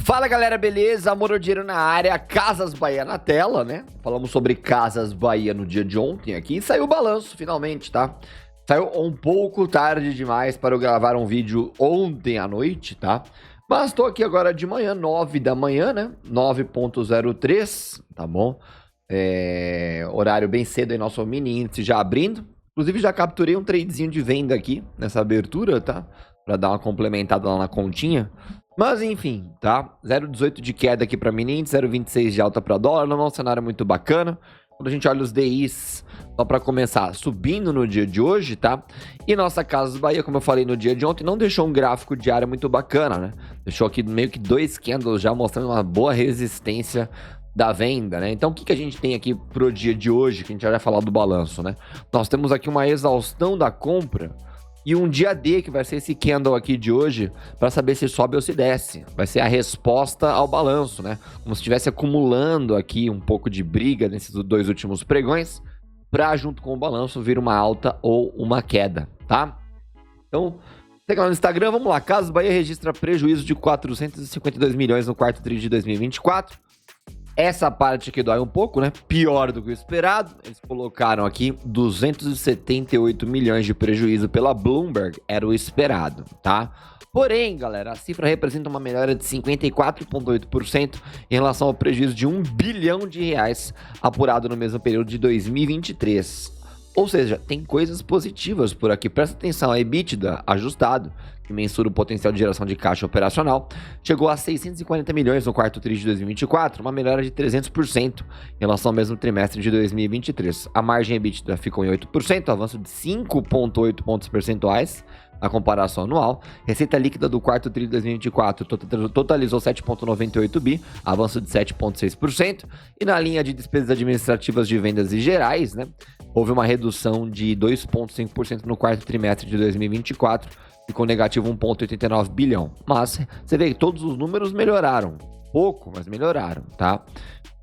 Fala galera, beleza? Amor ou Dinheiro na área, Casas Bahia na tela, né? Falamos sobre Casas Bahia no dia de ontem aqui e saiu o balanço finalmente, tá? Saiu um pouco tarde demais para eu gravar um vídeo ontem à noite, tá? Mas tô aqui agora de manhã, 9 da manhã, né? 9.03, tá bom? Horário bem cedo aí, nosso mini índice já abrindo. Inclusive já capturei um tradezinho de venda aqui nessa abertura, tá? Pra dar uma complementada lá na continha. Mas enfim, tá? 0,18 de queda aqui para mini índice, 0,26 de alta para dólar, não é um cenário muito bacana. Quando a gente olha os DIs, só para começar, subindo no dia de hoje, tá? E nossa Casas Bahia, como eu falei no dia de ontem, não deixou um gráfico diário muito bacana, né? Deixou aqui meio que 2 candles já mostrando uma boa resistência da venda, né? Então o que a gente tem aqui pro dia de hoje, que a gente já vai falar do balanço, né? Nós temos aqui uma exaustão da compra e um dia D, que vai ser esse candle aqui de hoje, para saber se sobe ou se desce. Vai ser a resposta ao balanço, né? Como se estivesse acumulando aqui um pouco de briga nesses 2 últimos pregões, para junto com o balanço vir uma alta ou uma queda, tá? Então, segue lá no Instagram, vamos lá. Casas Bahia registra prejuízo de 452 milhões no quarto tri de 2024. Essa parte aqui dói um pouco, né? Pior do que o esperado. Eles colocaram aqui 278 milhões de prejuízo pela Bloomberg. Era o esperado, tá? Porém, galera, a cifra representa uma melhora de 54,8% em relação ao prejuízo de 1 bilhão de reais apurado no mesmo período de 2023. Ou seja, tem coisas positivas por aqui. Presta atenção, a EBITDA ajustado, que mensura o potencial de geração de caixa operacional, chegou a 640 milhões no quarto tri de 2024, uma melhora de 300% em relação ao mesmo trimestre de 2023. A margem EBITDA ficou em 8%, avanço de 5,8 pontos percentuais na comparação anual. Receita líquida do quarto tri de 2024 totalizou 7,98 bi, avanço de 7,6%. E na linha de despesas administrativas de vendas e gerais, né, houve uma redução de 2,5% no quarto trimestre de 2024, ficou negativo 1,89 bilhão. Mas você vê que todos os números melhoraram. Pouco, mas melhoraram, tá?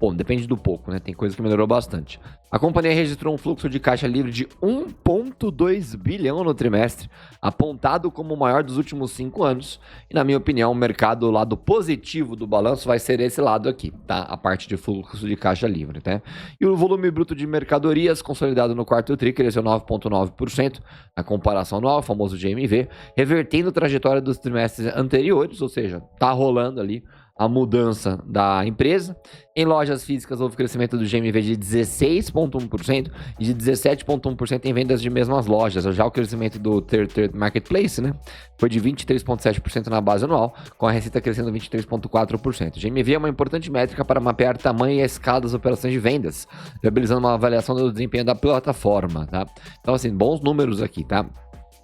Bom, depende do pouco, né? Tem coisa que melhorou bastante. A companhia registrou um fluxo de caixa livre de 1,2 bilhão no trimestre, apontado como o maior dos últimos 5 anos. E, na minha opinião, o mercado, o lado positivo do balanço vai ser esse lado aqui, tá? A parte de fluxo de caixa livre, tá? E o volume bruto de mercadorias consolidado no quarto tri cresceu 9,9% na comparação anual, o famoso GMV, revertendo a trajetória dos trimestres anteriores, ou seja, tá rolando ali a mudança da empresa. Em lojas físicas houve crescimento do GMV de 16,1% e de 17,1% em vendas de mesmas lojas. Já o crescimento do third marketplace, né, foi de 23,7% na base anual, com a receita crescendo 23,4%. GMV é uma importante métrica para mapear tamanho e a escala das operações de vendas, viabilizando uma avaliação do desempenho da plataforma, tá? Então, assim, bons números aqui, tá?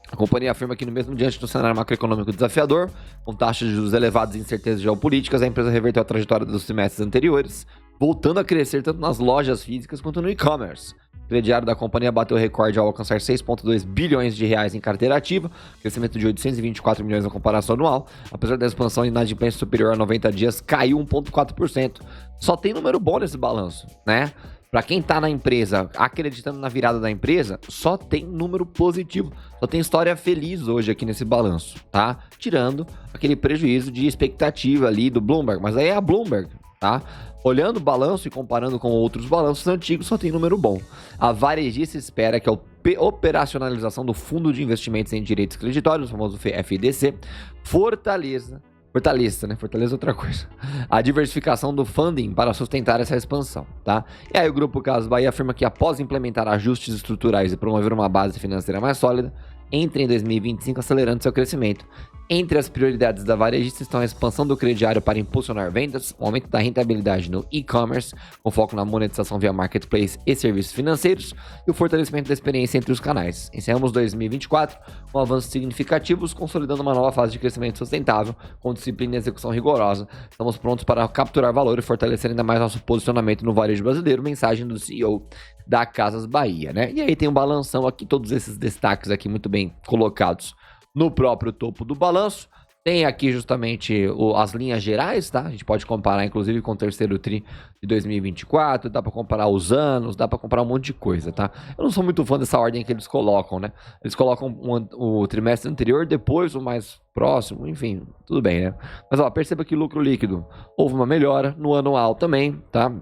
A companhia afirma que no mesmo diante do cenário macroeconômico desafiador, com taxas de juros elevadas e incertezas geopolíticas, a empresa reverteu a trajetória dos trimestres anteriores, voltando a crescer tanto nas lojas físicas quanto no e-commerce. O crediário da companhia bateu recorde ao alcançar 6,2 bilhões de reais em carteira ativa, crescimento de 824 milhões na comparação anual. Apesar da expansão, a inadimplência superior a 90 dias caiu 1,4%. Só tem número bom nesse balanço, né? Para quem tá na empresa, acreditando na virada da empresa, só tem número positivo, só tem história feliz hoje aqui nesse balanço, tá? Tirando aquele prejuízo de expectativa ali do Bloomberg, mas aí é a Bloomberg, tá? Olhando o balanço e comparando com outros balanços antigos, só tem número bom. A varejista espera que a operacionalização do Fundo de Investimentos em Direitos Creditórios, o famoso FDC, fortaleça é outra coisa, a diversificação do funding para sustentar essa expansão, tá? E aí o Grupo Casas Bahia afirma que após implementar ajustes estruturais e promover uma base financeira mais sólida, entra em 2025 acelerando seu crescimento. Entre as prioridades da varejista estão a expansão do crediário para impulsionar vendas, o aumento da rentabilidade no e-commerce, com foco na monetização via marketplace e serviços financeiros, e o fortalecimento da experiência entre os canais. Encerramos 2024 com avanços significativos, consolidando uma nova fase de crescimento sustentável, com disciplina e execução rigorosa. Estamos prontos para capturar valor e fortalecer ainda mais nosso posicionamento no varejo brasileiro, mensagem do CEO da Casas Bahia, né? E aí tem um balanção aqui, todos esses destaques aqui muito bem colocados no próprio topo do balanço. Tem aqui justamente as linhas gerais, tá? A gente pode comparar, inclusive, com o terceiro TRI de 2024, dá para comparar os anos, dá para comparar um monte de coisa, tá? Eu não sou muito fã dessa ordem que eles colocam, né? Eles colocam o trimestre anterior, depois o mais próximo, enfim, tudo bem, né? Mas, ó, perceba que lucro líquido houve uma melhora no anual também, tá?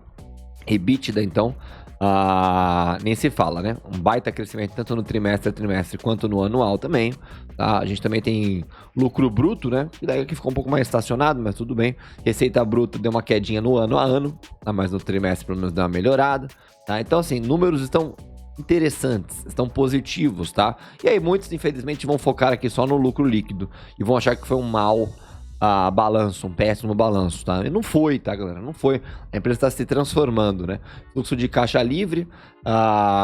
EBITDA, então, nem se fala, né? Um baita crescimento tanto no trimestre a trimestre quanto no anual também, tá? A gente também tem lucro bruto, né? Que daí aqui ficou um pouco mais estacionado, mas tudo bem. Receita bruta deu uma quedinha no ano a ano, tá? Mas no trimestre pelo menos deu uma melhorada, tá? Então, assim, números estão interessantes, estão positivos, tá? E aí muitos, infelizmente, vão focar aqui só no lucro líquido e vão achar que foi um mau balanço, um péssimo balanço, tá? E não foi, tá, galera? Não foi. A empresa está se transformando, né? Fluxo de caixa livre,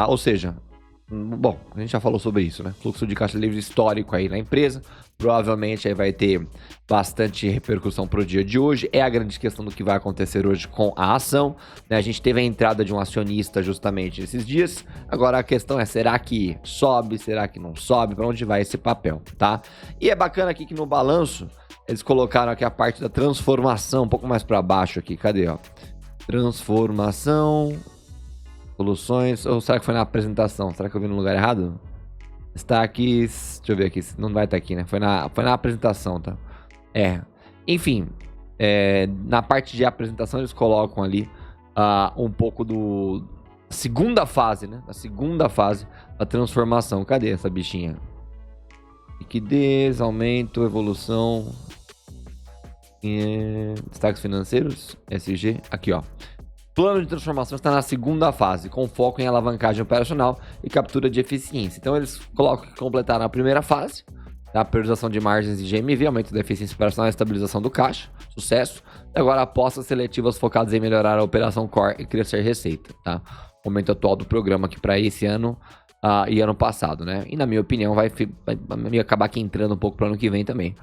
ou seja, bom, a gente já falou sobre isso, né? Fluxo de caixa livre histórico aí na empresa. Provavelmente aí vai ter bastante repercussão pro dia de hoje. É a grande questão do que vai acontecer hoje com a ação, né? A gente teve a entrada de um acionista justamente esses dias. Agora a questão é, será que sobe? Será que não sobe? Para onde vai esse papel, tá? E é bacana aqui que no balanço eles colocaram aqui a parte da transformação, um pouco mais para baixo aqui. Cadê, ó? Transformação, soluções. Ou será que foi na apresentação? Será que eu vi no lugar errado? Está aqui. Deixa eu ver aqui. Não vai estar aqui, né? Foi na apresentação, tá? Enfim. Na parte de apresentação eles colocam ali um pouco do segunda fase, né? A segunda fase da transformação. Cadê essa bichinha? Liquidez, aumento, evolução. Destaques financeiros, SG, aqui ó. Plano de transformação está na segunda fase, com foco em alavancagem operacional e captura de eficiência. Então eles colocam que completaram a primeira fase, a priorização de margens e GMV, aumento da eficiência operacional e estabilização do caixa, sucesso. E agora apostas seletivas focadas em melhorar a operação core e crescer receita, tá? O momento atual do programa aqui para esse ano e ano passado, né? E na minha opinião vai acabar aqui entrando um pouco para o ano que vem também.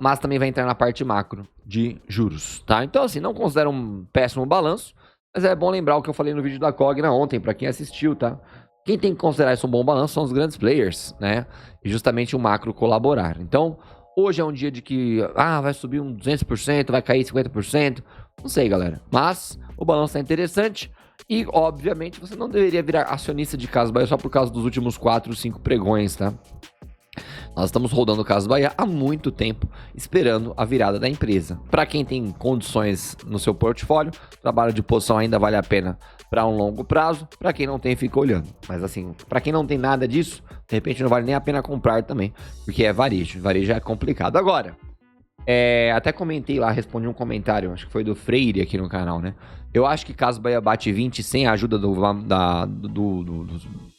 Mas também vai entrar na parte macro de juros, tá? Então, assim, não considero um péssimo balanço, mas é bom lembrar o que eu falei no vídeo da Cogna ontem, para quem assistiu, tá? Quem tem que considerar isso um bom balanço são os grandes players, né? E justamente o macro colaborar. Então, hoje é um dia de que, vai subir um 200%, vai cair 50%, não sei, galera. Mas o balanço é interessante e, obviamente, você não deveria virar acionista de Casas Bahia só por causa dos últimos 4, 5 pregões, tá? Nós estamos rodando o Casas Bahia há muito tempo, esperando a virada da empresa. Para quem tem condições no seu portfólio, trabalho de posição ainda vale a pena para um longo prazo. Para quem não tem, fica olhando. Mas assim, para quem não tem nada disso, de repente não vale nem a pena comprar também, porque é varejo. Varejo é complicado. Agora, até comentei lá, respondi um comentário, acho que foi do Freire aqui no canal, né? Eu acho que Casas Bahia bate 20 sem a ajuda do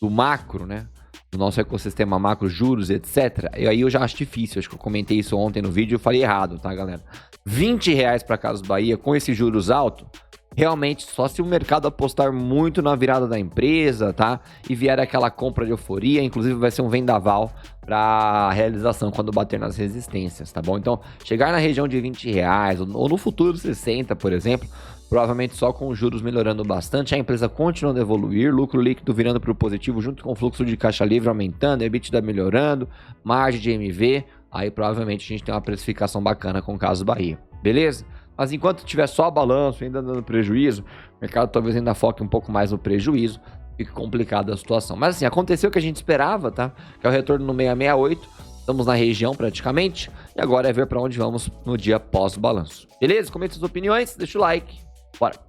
macro, né? Do nosso ecossistema macro, juros, etc. E aí eu já acho difícil, acho que eu comentei isso ontem no vídeo e eu falei errado, tá, galera? R$20 para Casas Bahia com esses juros altos, realmente só se o mercado apostar muito na virada da empresa, tá? E vier aquela compra de euforia, inclusive vai ser um vendaval para realização quando bater nas resistências, tá bom? Então, chegar na região de R$20 ou no futuro 60, por exemplo, provavelmente só com os juros melhorando bastante, a empresa continuando a evoluir, lucro líquido virando para o positivo junto com o fluxo de caixa livre aumentando, EBITDA melhorando, margem de MV, aí provavelmente a gente tem uma precificação bacana com o Casas Bahia, beleza? Mas enquanto tiver só balanço, ainda dando prejuízo, o mercado talvez ainda foque um pouco mais no prejuízo, fique complicada a situação. Mas assim, aconteceu o que a gente esperava, tá? Que é o retorno no 668, estamos na região praticamente, e agora é ver para onde vamos no dia pós-balanço. Beleza? Comente suas opiniões, deixa o like, bora!